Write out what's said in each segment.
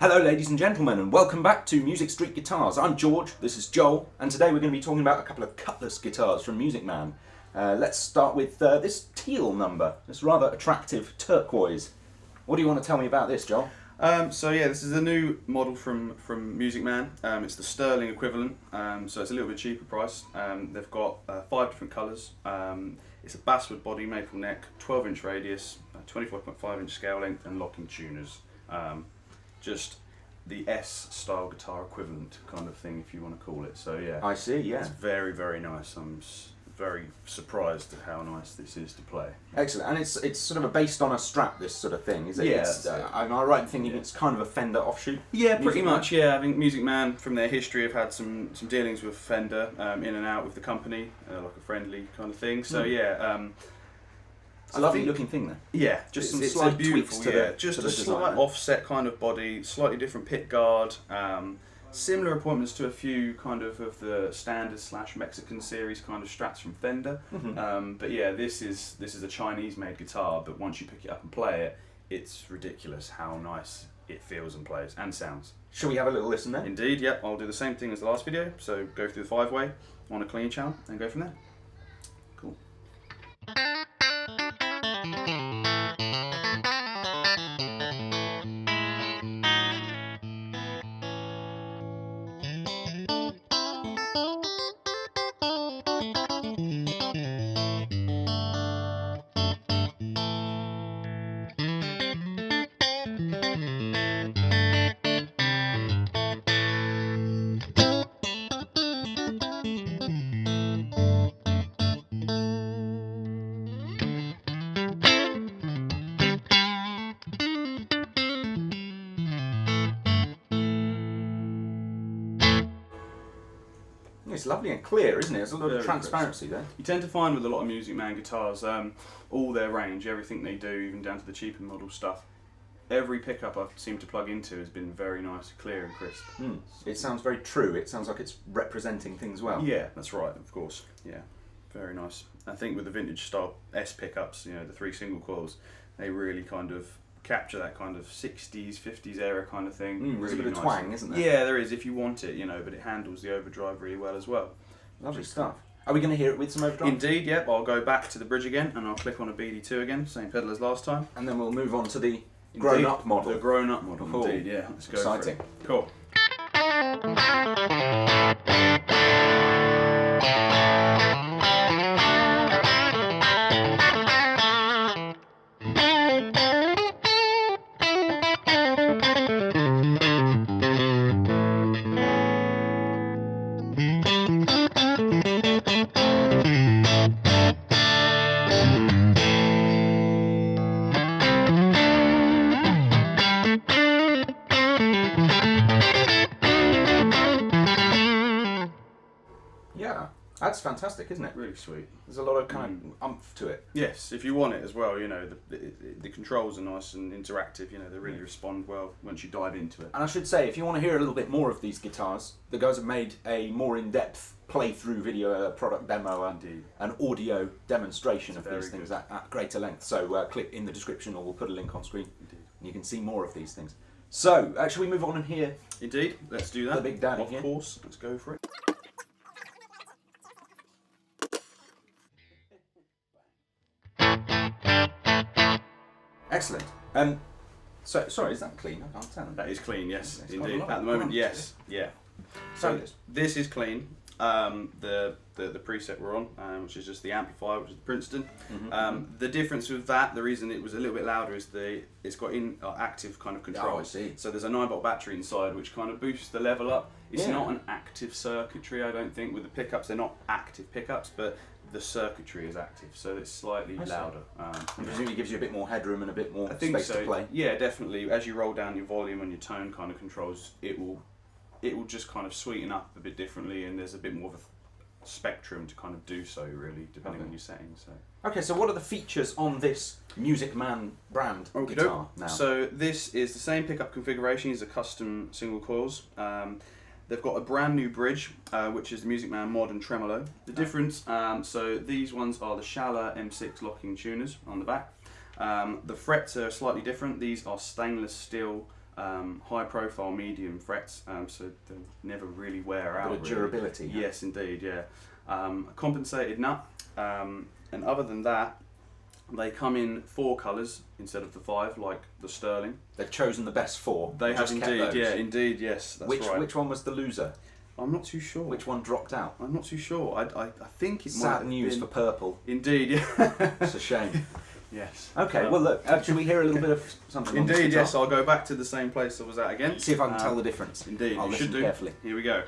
Hello ladies and gentlemen, and welcome back to Music Street Guitars. I'm George, this is Joel, and today we're going to be talking about a couple of Cutlass guitars from Music Man. Let's start with this teal number, this rather attractive turquoise. What do you want to tell me about this, Joel? This is a new model from Music Man. It's the sterling equivalent, so it's a little bit cheaper price. They've got 5 different colours. It's a basswood body, maple neck, 12-inch radius, 24.5-inch scale length, and locking tuners. Just the S-style guitar equivalent kind of thing, if you want to call it. So yeah, I see. Yeah, it's very, very nice. I'm very surprised at how nice this is to play. Excellent, and it's sort of based on a Strat, this sort of thing, is it? Yeah. Am I right in thinking it's kind of a Fender offshoot? Yeah, pretty much. Yeah, I think Music Man, from their history, have had some dealings with Fender, in and out with the company, like a friendly kind of thing. So yeah. A lovely looking thing there. Yeah, Just it's some slight beautiful, tweaks to the just to a the slight design. offset kind of body, slightly different pick guard, similar appointments to a few kind of the standard / Mexican series kind of Strats from Fender. But yeah, this is a Chinese made guitar, but once you pick it up and play it, it's ridiculous how nice it feels and plays and sounds. Shall we have a little listen then? Indeed, yep. I'll do the same thing as the last video. So go through the 5-way on a clean channel and go from there. Cool. It's lovely and clear, isn't it? There's a lot of Very transparency there. You tend to find with a lot of Music Man guitars, all their range, everything they do, even down to the cheaper model stuff, every pickup I've seemed to plug into has been very nice, clear and crisp. It sounds very true. It sounds like it's representing things well. Yeah, that's right, of course. Yeah, very nice. I think with the vintage style S pickups, the 3 single coils, they really kind of capture that kind of 60s, 50s era kind of thing. There's Really a bit of nice. twang, isn't there? Yeah, there is if you want it, but it handles the overdrive really well as well. Lovely stuff. Are we going to hear it with some overdrive? Indeed, yep. I'll go back to the bridge again and I'll click on a BD2 again, same pedal as last time. And then we'll move on to the grown-up model. The grown-up model, Cool. indeed, yeah. Let's go Exciting. for it. Cool. Yeah, that's fantastic, isn't it? Really sweet. There's a lot of kind of oomph to it. Yes, if you want it as well, the controls are nice and interactive, they really respond well once you dive into it. And I should say, if you want to hear a little bit more of these guitars, the guys have made a more in-depth playthrough video, a product demo, Indeed. an audio demonstration It's of these very things good. at greater length. So click in the description or we'll put a link on screen Indeed. and you can see more of these things. So, shall we move on and hear Indeed, let's do that. the big daddy Of here? course, let's go for it. Excellent. So, sorry, is that clean? I can't tell. That is clean, yes, It's got a indeed. lot At of the moment, crunch, yes, yeah. So, So this is clean. The preset we're on, which is just the amplifier, which is the Princeton. The difference with that, the reason it was a little bit louder, is it's got active kind of control. Oh, I see. So there's a 9-volt battery inside, which kind of boosts the level up. It's Yeah. not an active circuitry, I don't think. With the pickups, they're not active pickups, but the circuitry is active, so it's slightly I see. louder. and presumably it gives you a bit more headroom and a bit more I think space so. to play. Yeah, definitely. As you roll down your volume and your tone kind of controls, it will just kind of sweeten up a bit differently, and there's a bit more of a spectrum to kind of do so, really, depending on your settings. So. Okay, so what are the features on this Music Man brand guitar now? So this is the same pickup configuration. These are custom single coils. They've got a brand new bridge, which is the Music Man Modern Tremolo. The difference, so these ones are the Schaller M6 locking tuners on the back. The frets are slightly different. These are stainless steel high profile medium frets, so they never really wear out. A bit of durability. Really. Yes, indeed, yeah. A compensated nut, and other than that, they come in 4 colours instead of the 5, like the sterling. They've chosen the best 4. They have just kept indeed, those. yeah, indeed, yes, that's right. Which one was the loser? I'm not too sure. Which one dropped out? I'm not too sure. I think it might Sad have news been... for purple. Indeed, yeah. It's a shame. Yes. Okay, well look, should we hear a little bit of something? Indeed, on this yes. guitar? I'll go back to the same place I was at again. See if I can tell the difference. Indeed, I'll you listen should do. carefully. Here we go.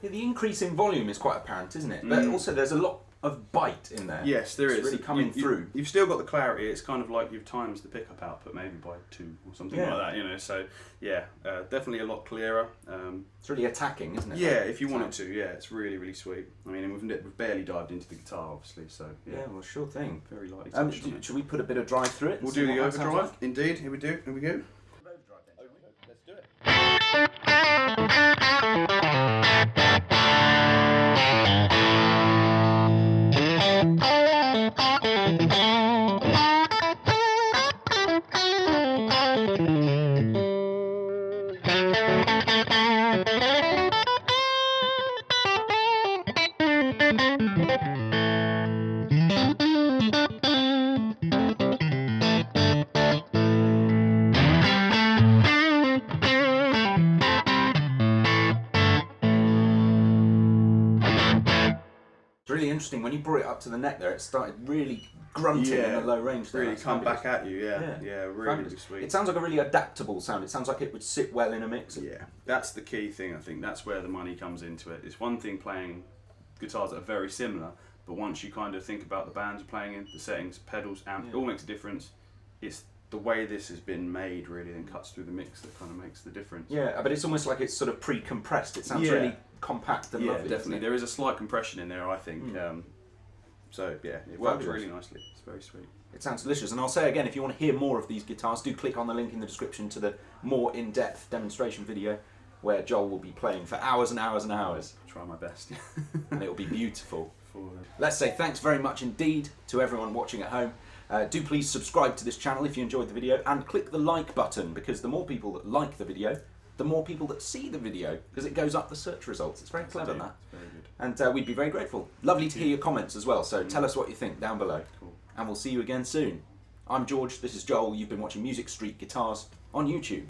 Yeah, the increase in volume is quite apparent, isn't it? But also there's a lot of bite in there. Yes, there it's is. really coming through. You've still got the clarity. It's kind of like you've times the pickup output maybe by 2 or something like that, you know. So yeah, definitely a lot clearer. It's really attacking, isn't it? Yeah, if you wanted to, yeah, it's really, really sweet. I mean, we've barely dived into the guitar, obviously, so yeah. Yeah, well, sure thing. Very lightly touched on it. Should we put a bit of drive through it? We'll See do the what that sounds overdrive. like? Indeed, here we go. Let's do it. It's really interesting. When you brought it up to the neck there, it started really grunting in the low range there. Really That's come fabulous. back at you, yeah, really sweet. It sounds like a really adaptable sound. It sounds like it would sit well in a mix. Yeah, that's the key thing. I think that's where the money comes into it. It's one thing playing guitars that are very similar, but once you kind of think about the bands you're playing in, the settings, pedals, amp, it all makes a difference. It's the way this has been made really and cuts through the mix that kind of makes the difference. Yeah, but it's almost like it's sort of pre-compressed. It sounds really compact and lovely. Definitely. There is a slight compression in there, I think. So yeah, it works really nicely. It's very sweet. It sounds delicious. And I'll say again, if you want to hear more of these guitars, do click on the link in the description to the more in-depth demonstration video where Joel will be playing for hours and hours and hours. I'll try my best. And it will be beautiful. Forward. Let's say thanks very much indeed to everyone watching at home. Do please subscribe to this channel if you enjoyed the video, and click the like button, because the more people that like the video, the more people that see the video, because it goes up the search results. It's very clever, that. It's very good. And we'd be very grateful. Lovely to hear your comments as well, so tell us what you think down below. Cool. And we'll see you again soon. I'm George, this is Joel, you've been watching Music Street Guitars on YouTube.